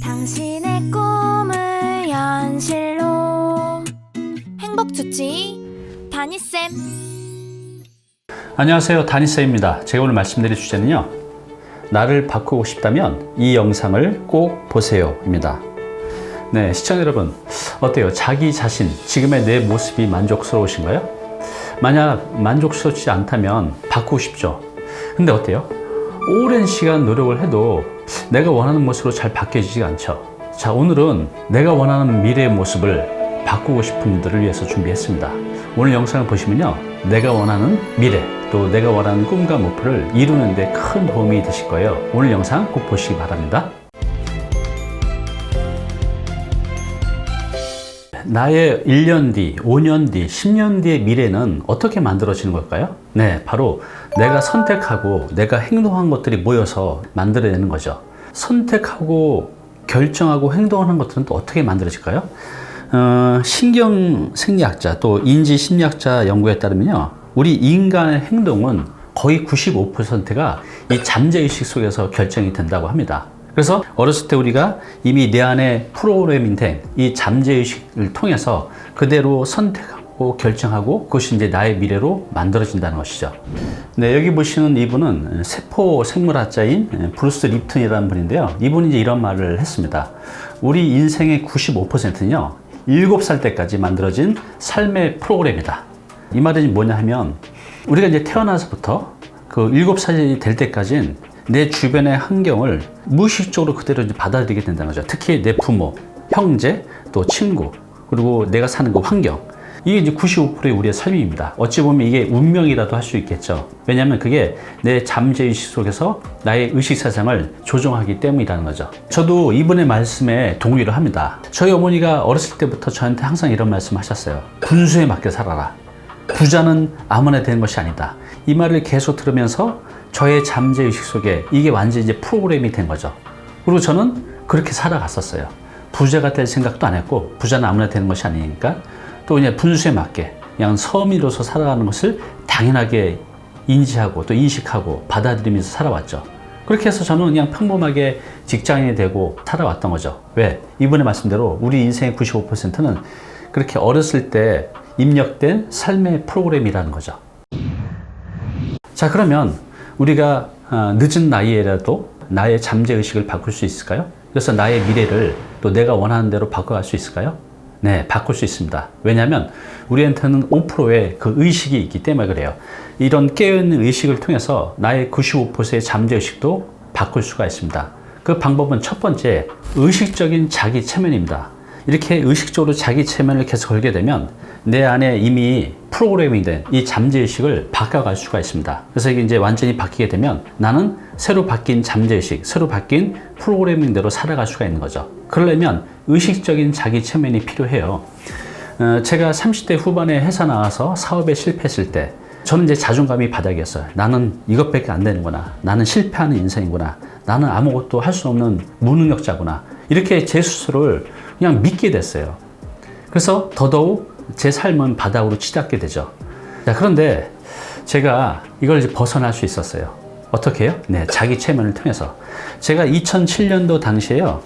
당신의 꿈을 현실로 행복주치 다니쌤. 안녕하세요, 다니쌤입니다. 제가 오늘 말씀드릴 주제는요, 나를 바꾸고 싶다면 이 영상을 꼭 보세요 입니다. 네, 시청자 여러분, 어때요? 자기 자신, 지금의 내 모습이 만족스러우신가요? 만약 만족스럽지 않다면 바꾸고 싶죠. 근데 어때요? 오랜 시간 노력을 해도 내가 원하는 모습으로 잘 바뀌어지지가 않죠. 자, 오늘은 내가 원하는 미래의 모습을 바꾸고 싶은 분들을 위해서 준비했습니다. 오늘 영상을 보시면요, 내가 원하는 미래, 또 내가 원하는 꿈과 목표를 이루는 데 큰 도움이 되실 거예요. 오늘 영상 꼭 보시기 바랍니다. 나의 1년 뒤, 5년 뒤, 10년 뒤의 미래는 어떻게 만들어지는 걸까요? 네, 바로 내가 선택하고 내가 행동한 것들이 모여서 만들어내는 거죠. 선택하고 결정하고 행동하는 것들은 또 어떻게 만들어질까요? 신경생리학자 또 인지심리학자 연구에 따르면요, 우리 인간의 행동은 거의 95%가 이 잠재의식 속에서 결정이 된다고 합니다. 그래서 어렸을 때 우리가 이미 내 안에 프로그래밍 된 이 잠재의식을 통해서 그대로 선택하고 결정하고 그것이 이제 나의 미래로 만들어진다는 것이죠. 네, 여기 보시는 이분은 세포 생물학자인 브루스 립튼이라는 분인데요. 이분이 이제 이런 말을 했습니다. 우리 인생의 95%는요, 7살 때까지 만들어진 삶의 프로그램이다. 이 말은 뭐냐 하면, 우리가 이제 태어나서부터 그 7살이 될 때까지는 내 주변의 환경을 무의식적으로 그대로 이제 받아들이게 된다는 거죠. 특히 내 부모, 형제, 또 친구, 그리고 내가 사는 그 환경. 이게 이제 95%의 우리의 삶입니다. 어찌 보면 이게 운명이라도 할 수 있겠죠. 왜냐하면 그게 내 잠재의식 속에서 나의 의식사상을 조종하기 때문이라는 거죠. 저도 이분의 말씀에 동의를 합니다. 저희 어머니가 어렸을 때부터 저한테 항상 이런 말씀 하셨어요. 분수에 맞게 살아라. 부자는 아무나 되는 것이 아니다. 이 말을 계속 들으면서 저의 잠재의식 속에 이게 완전히 이제 프로그램이 된 거죠. 그리고 저는 그렇게 살아갔었어요. 부자가 될 생각도 안 했고, 부자는 아무나 되는 것이 아니니까 또 그냥 분수에 맞게 그냥 서민으로서 살아가는 것을 당연하게 인지하고 또 인식하고 받아들이면서 살아왔죠. 그렇게 해서 저는 그냥 평범하게 직장인이 되고 살아왔던 거죠. 왜? 이분의 말씀대로 우리 인생의 95%는 그렇게 어렸을 때 입력된 삶의 프로그램이라는 거죠. 자, 그러면 우리가 늦은 나이에라도 나의 잠재의식을 바꿀 수 있을까요? 그래서 나의 미래를 또 내가 원하는 대로 바꿔갈 수 있을까요? 네, 바꿀 수 있습니다. 왜냐하면 우리한테는 5%의 그 의식이 있기 때문에 그래요. 이런 깨어있는 의식을 통해서 나의 95%의 잠재의식도 바꿀 수가 있습니다. 그 방법은 첫 번째, 의식적인 자기 체면입니다. 이렇게 의식적으로 자기 체면을 계속 걸게 되면 내 안에 이미 프로그래밍 된 이 잠재의식을 바꿔갈 수가 있습니다. 그래서 이게 이제 완전히 바뀌게 되면 나는 새로 바뀐 잠재의식, 새로 바뀐 프로그래밍대로 살아갈 수가 있는 거죠. 그러려면 의식적인 자기 체면이 필요해요. 제가 30대 후반에 회사 나와서 사업에 실패했을 때 저는 이제 자존감이 바닥이었어요. 나는 이것밖에 안 되는구나. 나는 실패하는 인생이구나. 나는 아무것도 할 수 없는 무능력자구나. 이렇게 제 스스로를 그냥 믿게 됐어요. 그래서 더더욱 제 삶은 바닥으로 치닫게 되죠. 자, 그런데 제가 이걸 이제 벗어날 수 있었어요. 어떻게 해요? 네, 자기 체면을 통해서. 제가 2007년도 당시에요,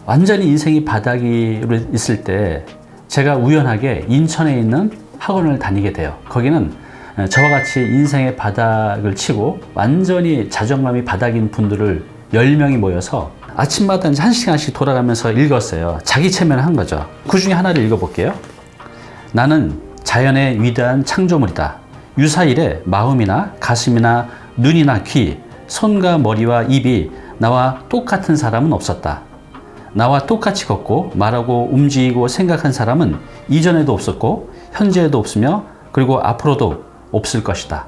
완전히 인생이 바닥으로 있을 때 제가 우연하게 인천에 있는 학원을 다니게 돼요. 거기는 저와 같이 인생의 바닥을 치고 완전히 자존감이 바닥인 분들을 10명이 모여서 아침마다 이제 1시간씩 돌아가면서 읽었어요. 자기 체면을 한 거죠. 그 중에 하나를 읽어볼게요. 나는 자연의 위대한 창조물이다. 유사일에 마음이나 가슴이나 눈이나 귀, 손과 머리와 입이 나와 똑같은 사람은 없었다. 나와 똑같이 걷고 말하고 움직이고 생각한 사람은 이전에도 없었고 현재에도 없으며 그리고 앞으로도 없을 것이다.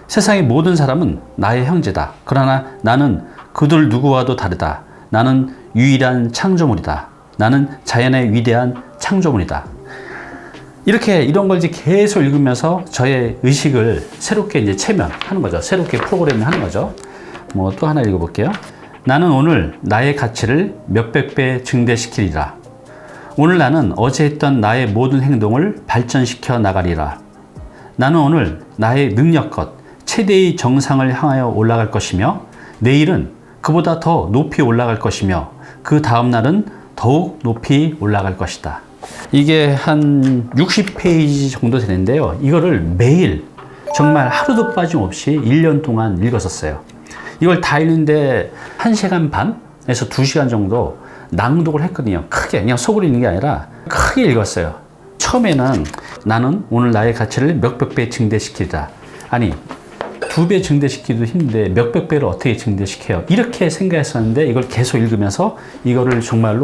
세상의 모든 사람은 나의 형제다. 그러나 나는 그들 누구와도 다르다. 나는 유일한 창조물이다. 나는 자연의 위대한 창조물이다. 이렇게 이런 걸 이제 계속 읽으면서 저의 의식을 새롭게 이제 체면하는 거죠. 새롭게 프로그래밍 하는 거죠. 뭐 또 하나 읽어볼게요. 나는 오늘 나의 가치를 몇백 배 증대시키리라. 오늘 나는 어제 했던 나의 모든 행동을 발전시켜 나가리라. 나는 오늘 나의 능력껏 최대의 정상을 향하여 올라갈 것이며 내일은 그보다 더 높이 올라갈 것이며 그 다음 날은 더욱 높이 올라갈 것이다. 이게 한 60페이지 정도 되는데요. 이거를 매일 정말 하루도 빠짐없이 1년 동안 읽었었어요. 이걸 다 읽는데 1시간 반에서 2시간 정도 낭독을 했거든요. 크게 그냥 속으로 읽는 게 아니라 크게 읽었어요. 처음에는 나는 오늘 나의 가치를 몇백 배 증대시키자. 아니 2배 증대시키기도 힘든데 몇백 배를 어떻게 증대시켜요? 이렇게 생각했었는데 이걸 계속 읽으면서 이거를 정말로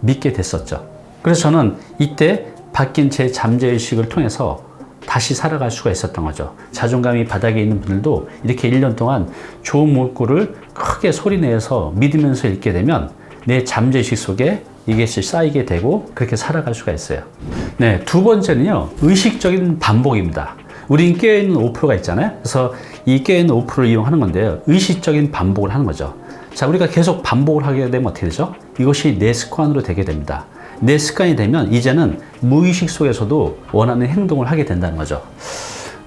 믿게 됐었죠. 그래서 저는 이때 바뀐 제 잠재의식을 통해서 다시 살아갈 수가 있었던 거죠. 자존감이 바닥에 있는 분들도 이렇게 1년 동안 좋은 문구를 크게 소리내서 믿으면서 읽게 되면 내 잠재의식 속에 이것이 쌓이게 되고 그렇게 살아갈 수가 있어요. 네, 두 번째는요, 의식적인 반복입니다. 우린 깨어있는 5%가 있잖아요. 그래서 이 깨어있는 5%를 이용하는 건데요. 의식적인 반복을 하는 거죠. 자, 우리가 계속 반복을 하게 되면 어떻게 되죠? 이것이 내 습관으로 되게 됩니다. 내 습관이 되면 이제는 무의식 속에서도 원하는 행동을 하게 된다는 거죠.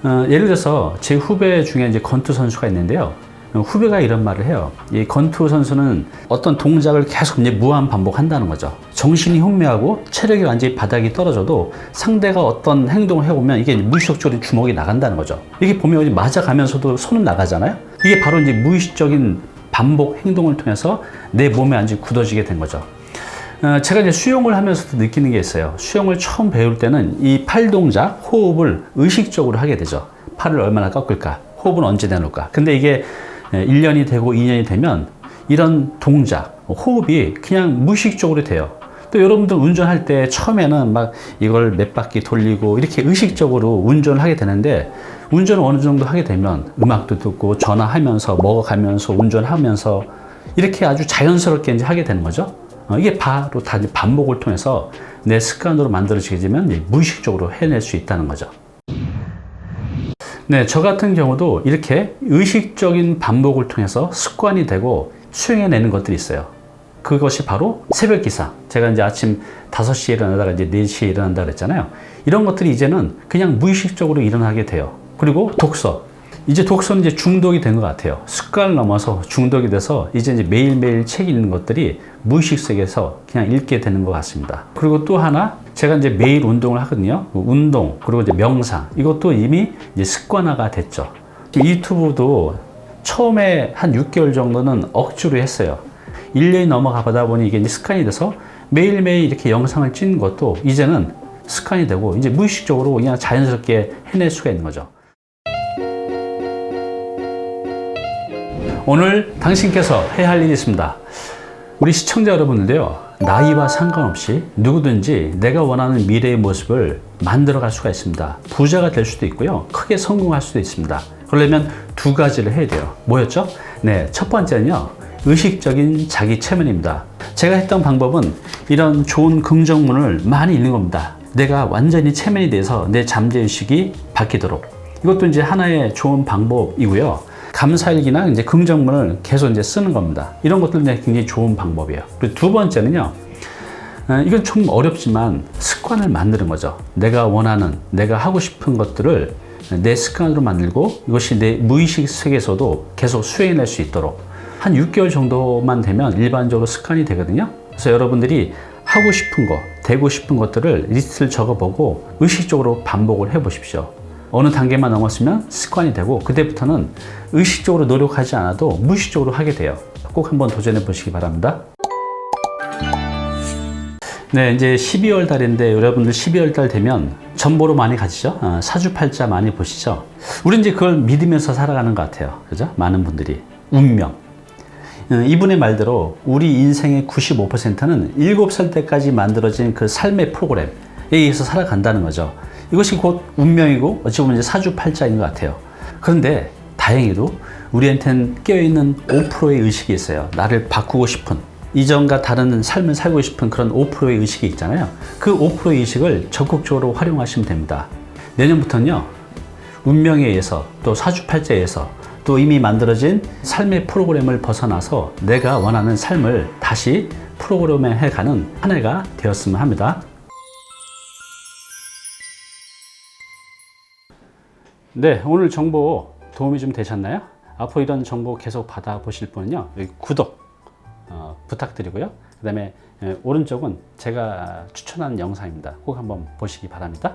예를 들어서 제 후배 중에 이제 권투 선수가 있는데요. 후배가 이런 말을 해요. 이 권투 선수는 어떤 동작을 계속 이제 무한 반복한다는 거죠. 정신이 혼미하고 체력이 완전히 바닥이 떨어져도 상대가 어떤 행동을 해보면 이게 무의식적으로 주먹이 나간다는 거죠. 이게 보면 맞아가면서도 손은 나가잖아요. 이게 바로 이제 무의식적인 반복 행동을 통해서 내 몸에 완전히 굳어지게 된 거죠. 제가 이제 수영을 하면서도 느끼는 게 있어요. 수영을 처음 배울 때는 이 팔 동작, 호흡을 의식적으로 하게 되죠. 팔을 얼마나 꺾을까, 호흡은 언제 내놓을까. 근데 이게 1년이 되고 2년이 되면 이런 동작, 호흡이 그냥 무의식적으로 돼요. 또 여러분들 운전할 때 처음에는 막 이걸 몇 바퀴 돌리고 이렇게 의식적으로 운전을 하게 되는데 운전을 어느 정도 하게 되면 음악도 듣고 전화하면서 먹어가면서 운전하면서 이렇게 아주 자연스럽게 이제 하게 되는 거죠. 이게 바로 다 반복을 통해서 내 습관으로 만들어지게 되면 무의식적으로 해낼 수 있다는 거죠. 네, 저 같은 경우도 이렇게 의식적인 반복을 통해서 습관이 되고 수행해내는 것들이 있어요. 그것이 바로 새벽 기상. 제가 이제 아침 5시에 일어나다가 이제 4시에 일어난다 그랬잖아요. 이런 것들이 이제는 그냥 무의식적으로 일어나게 돼요. 그리고 독서. 이제 독서는 이제 중독이 된 것 같아요. 습관을 넘어서 중독이 돼서 이제 매일매일 책 읽는 것들이 무의식 속에서 그냥 읽게 되는 것 같습니다. 그리고 또 하나, 제가 이제 매일 운동을 하거든요. 운동, 그리고 이제 명상. 이것도 이미 이제 습관화가 됐죠. 유튜브도 처음에 한 6개월 정도는 억지로 했어요. 1년이 넘어가다 보니 이게 이제 습관이 돼서 매일매일 이렇게 영상을 찍는 것도 이제는 습관이 되고 이제 무의식적으로 그냥 자연스럽게 해낼 수가 있는 거죠. 오늘 당신께서 해야 할 일이 있습니다. 우리 시청자 여러분들도요, 나이와 상관없이 누구든지 내가 원하는 미래의 모습을 만들어갈 수가 있습니다. 부자가 될 수도 있고요, 크게 성공할 수도 있습니다. 그러려면 두 가지를 해야 돼요. 뭐였죠? 네, 첫 번째는요, 의식적인 자기 체면입니다. 제가 했던 방법은 이런 좋은 긍정문을 많이 읽는 겁니다. 내가 완전히 체면이 돼서 내 잠재의식이 바뀌도록. 이것도 이제 하나의 좋은 방법이고요. 감사일기나 이제 긍정문을 계속 이제 쓰는 겁니다. 이런 것들은 굉장히 좋은 방법이에요. 그리고 두 번째는요, 이건 좀 어렵지만 습관을 만드는 거죠. 내가 원하는, 내가 하고 싶은 것들을 내 습관으로 만들고 이것이 내 무의식 세계에서도 계속 수행해낼 수 있도록 한 6개월 정도만 되면 일반적으로 습관이 되거든요. 그래서 여러분들이 하고 싶은 거, 되고 싶은 것들을 리스트를 적어보고 의식적으로 반복을 해보십시오. 어느 단계만 넘었으면 습관이 되고 그때부터는 의식적으로 노력하지 않아도 무의식적으로 하게 돼요. 꼭 한번 도전해 보시기 바랍니다. 네, 이제 12월 달인데 여러분들 12월 달 되면 전보로 많이 가시죠? 사주팔자 많이 보시죠? 우리 이제 그걸 믿으면서 살아가는 것 같아요. 그죠? 많은 분들이. 운명. 이분의 말대로 우리 인생의 95%는 7살 때까지 만들어진 그 삶의 프로그램에 의해서 살아간다는 거죠. 이것이 곧 운명이고 어찌 보면 이제 사주팔자인 것 같아요. 그런데 다행히도 우리한테는 깨어있는 5%의 의식이 있어요. 나를 바꾸고 싶은, 이전과 다른 삶을 살고 싶은 그런 5%의 의식이 있잖아요. 그 5%의 의식을 적극적으로 활용하시면 됩니다. 내년부터는요, 운명에 의해서 또 사주팔자에 의해서 또 이미 만들어진 삶의 프로그램을 벗어나서 내가 원하는 삶을 다시 프로그램에 해가는 한 해가 되었으면 합니다. 네, 오늘 정보 도움이 좀 되셨나요? 앞으로 이런 정보 계속 받아보실 분은요, 여기 구독 부탁드리고요. 그 다음에 오른쪽은 제가 추천하는 영상입니다. 꼭 한번 보시기 바랍니다.